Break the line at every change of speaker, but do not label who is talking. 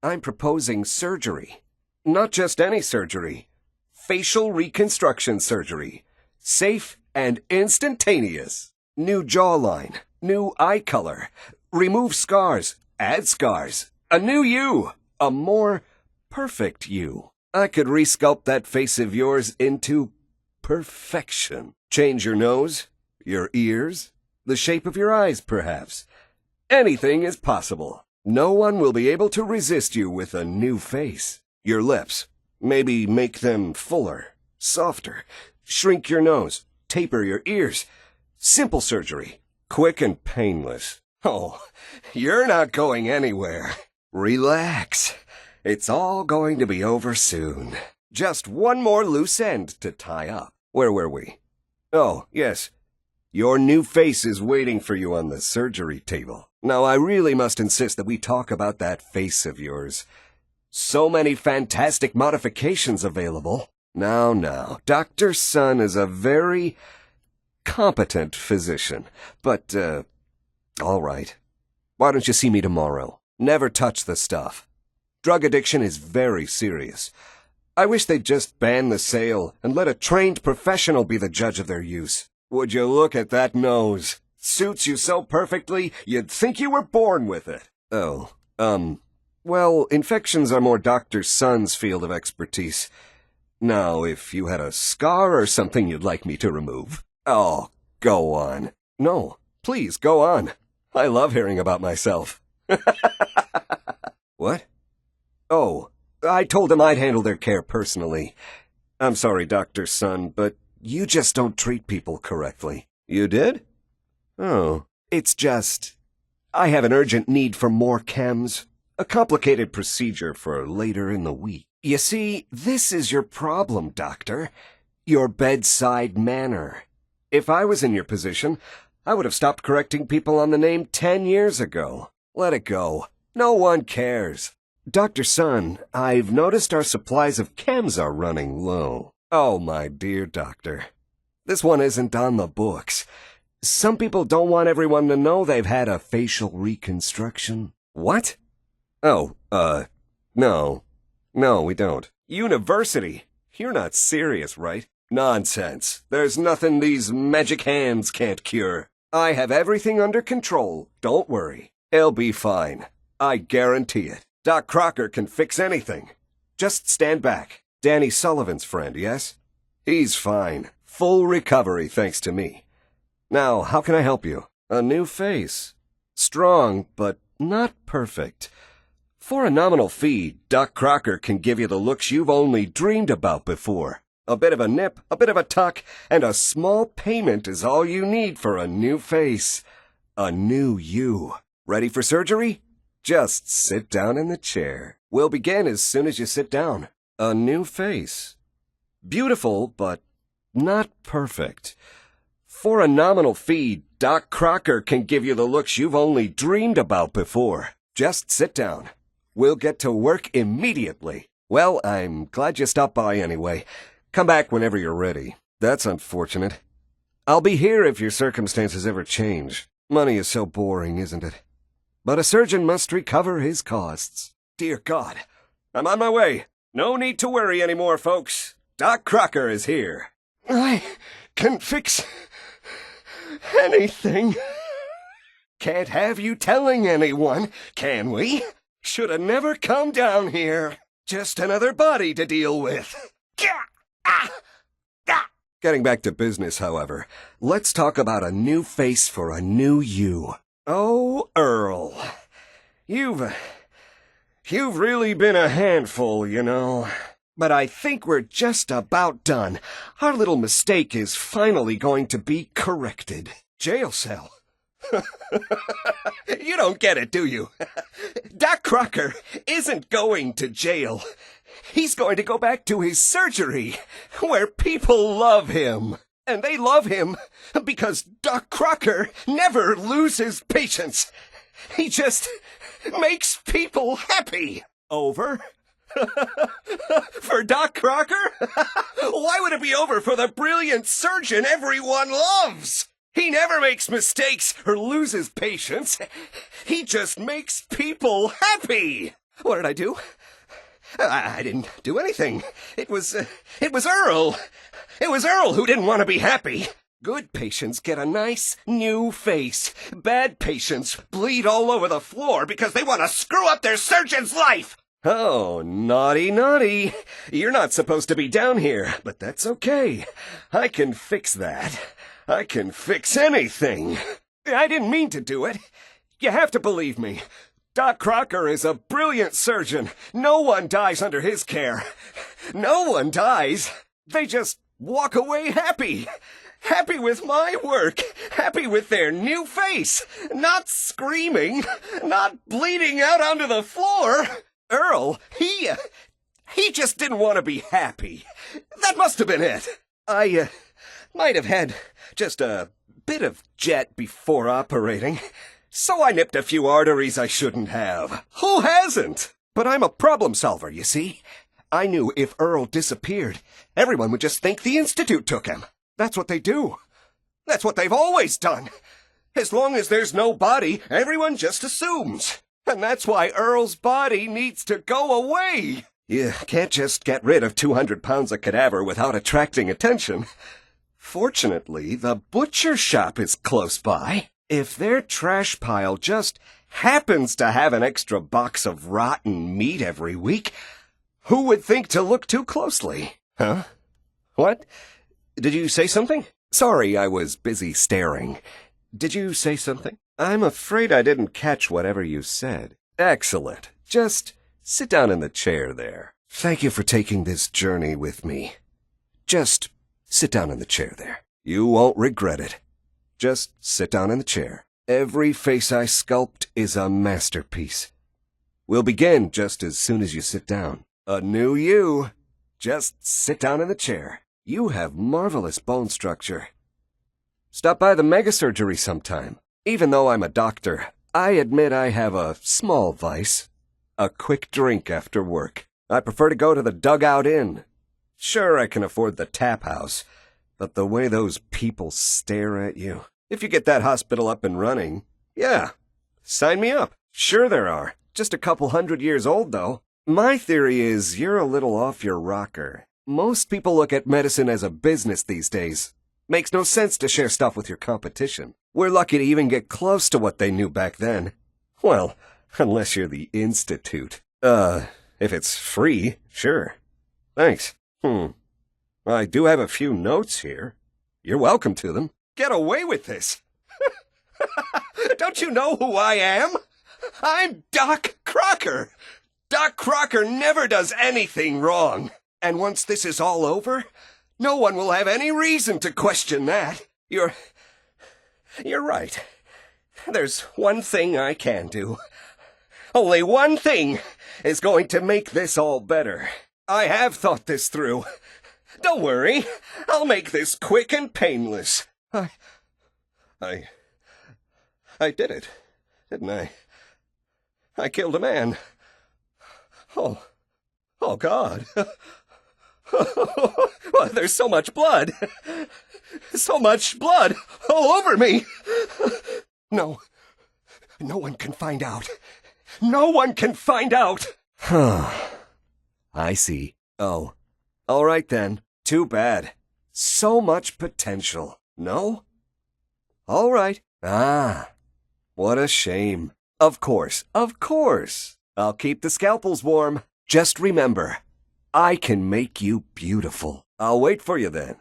I'm proposing surgery. Not just any surgery. Facial reconstruction surgery. Safe and instantaneous. New jawline. New eye color. Remove scars. Add scars. A new you. A more perfect you. I could resculpt that face of yours into perfection. Change your nose, your ears, the shape of your eyes, perhaps. Anything is possible. No one will be able to resist you with a new face. Your lips, maybe make them fuller, softer. Shrink your nose, taper your ears. Simple surgery, quick and painless. Oh, you're not going anywhere. Relax. It's all going to be over soon. Just one more loose end to tie up. Where were we? Oh, yes. Your new face is waiting for you on the surgery table. Now, I really must insist that we talk about that face of yours. So many fantastic modifications available. Now, Dr. Sun is a very competent physician. But, all right. Why don't you see me tomorrow? Never touch the stuff. Drug addiction is very serious. I wish they'd just ban the sale and let a trained professional be the judge of their use. Would you look at that nose? Suits you so perfectly, you'd think you were born with it. Oh, well, infections are more Dr. Sun's field of expertise. Now, if you had a scar or something you'd like me to remove. Oh, go on. No, please, go on. I love hearing about myself. What? Oh, I told them I'd handle their care personally. I'm sorry, Dr. Sun, but you just don't treat people correctly. You did? Oh, it's just... I have an urgent need for more chems. A complicated procedure for later in the week. You see, this is your problem, Doctor. Your bedside manner. If I was in your position, I would have stopped correcting people on the name 10 years ago. Let it go. No one cares. Dr. Sun, I've noticed our supplies of chems are running low. Oh, my dear doctor. This one isn't on the books. Some people don't want everyone to know they've had a facial reconstruction. What? Oh, no. No, we don't. University? You're not serious, right? Nonsense. There's nothing these magic hands can't cure. I have everything under control. Don't worry. It'll be fine. I guarantee it. Doc Crocker can fix anything. Just stand back. Danny Sullivan's friend, yes? He's fine. Full recovery thanks to me. Now, how can I help you? A new face. Strong, but not perfect. For a nominal fee, Doc Crocker can give you the looks you've only dreamed about before. A bit of a nip, a bit of a tuck, and a small payment is all you need for a new face. A new you. Ready for surgery? Just sit down in the chair. We'll begin as soon as you sit down. A new face. Beautiful, but not perfect. For a nominal fee, Doc Crocker can give you the looks you've only dreamed about before. Just sit down. We'll get to work immediately. Well, I'm glad you stopped by anyway. Come back whenever you're ready. That's unfortunate. I'll be here if your circumstances ever change. Money is so boring, isn't it? But a surgeon must recover his costs. Dear God, I'm on my way. No need to worry anymore, folks. Doc Crocker is here. I can fix anything. Can't have you telling anyone, can we? Should have never come down here. Just another body to deal with. Getting back to business, however, let's talk about a new face for a new you. Oh, Earl, you've really been a handful, you know. But I think we're just about done. Our little mistake is finally going to be corrected. Jail cell. You don't get it, do you? Doc Crocker isn't going to jail. He's going to go back to his surgery, where people love him. And they love him because Doc Crocker never loses patience. He just makes people happy. Over? For Doc Crocker? Why would it be over for the brilliant surgeon everyone loves? He never makes mistakes or loses patience. He just makes people happy. What did I do? I didn't do anything. It was Earl. It was Earl who didn't want to be happy. Good patients get a nice, new face. Bad patients bleed all over the floor because they want to screw up their surgeon's life. Oh, naughty, naughty. You're not supposed to be down here, but that's okay. I can fix that. I can fix anything. I didn't mean to do it. You have to believe me. Doc Crocker is a brilliant surgeon. No one dies under his care. No one dies. They just walk away happy. Happy with my work. Happy with their new face. Not screaming. Not bleeding out onto the floor. Earl, he just didn't want to be happy. That must have been it. I might have had just a bit of jet before operating. So I nipped a few arteries I shouldn't have. Who hasn't? But I'm a problem solver, you see. I knew if Earl disappeared, everyone would just think the Institute took him. That's what they do. That's what they've always done. As long as there's no body, everyone just assumes. And that's why Earl's body needs to go away. You can't just get rid of 200 pounds of cadaver without attracting attention. Fortunately, the butcher shop is close by. If their trash pile just happens to have an extra box of rotten meat every week, who would think to look too closely? Huh? What? Did you say something? Sorry, I was busy staring. Did you say something? I'm afraid I didn't catch whatever you said. Excellent. Just sit down in the chair there. Thank you for taking this journey with me. Just sit down in the chair there. You won't regret it. Just sit down in the chair. Every face I sculpt is a masterpiece. We'll begin just as soon as you sit down. A new you. Just sit down in the chair. You have marvelous bone structure. Stop by the mega-surgery sometime. Even though I'm a doctor, I admit I have a small vice. A quick drink after work. I prefer to go to the Dugout Inn. Sure, I can afford the tap house, but the way those people stare at you. If you get that hospital up and running, yeah, sign me up. Sure there are. Just a couple 100 years old, though. My theory is you're a little off your rocker. Most people look at medicine as a business these days. Makes no sense to share stuff with your competition. We're lucky to even get close to what they knew back then. Well, unless you're the Institute. If it's free, sure. Thanks. I do have a few notes here. You're welcome to them. Get away with this. Don't you know who I am? I'm Doc Crocker. Doc Crocker never does anything wrong. And once this is all over, no one will have any reason to question that. You're right. There's one thing I can do. Only one thing is going to make this all better. I have thought this through. Don't worry. I'll make this quick and painless. I did it, didn't I? I killed a man. Oh God. Well, there's so much blood. So much blood all over me. No one can find out. No one can find out. I see. Oh, all right then. Too bad. So much potential. No? All right. What a shame. Of course. I'll keep the scalpels warm. Just remember, I can make you beautiful. I'll wait for you then.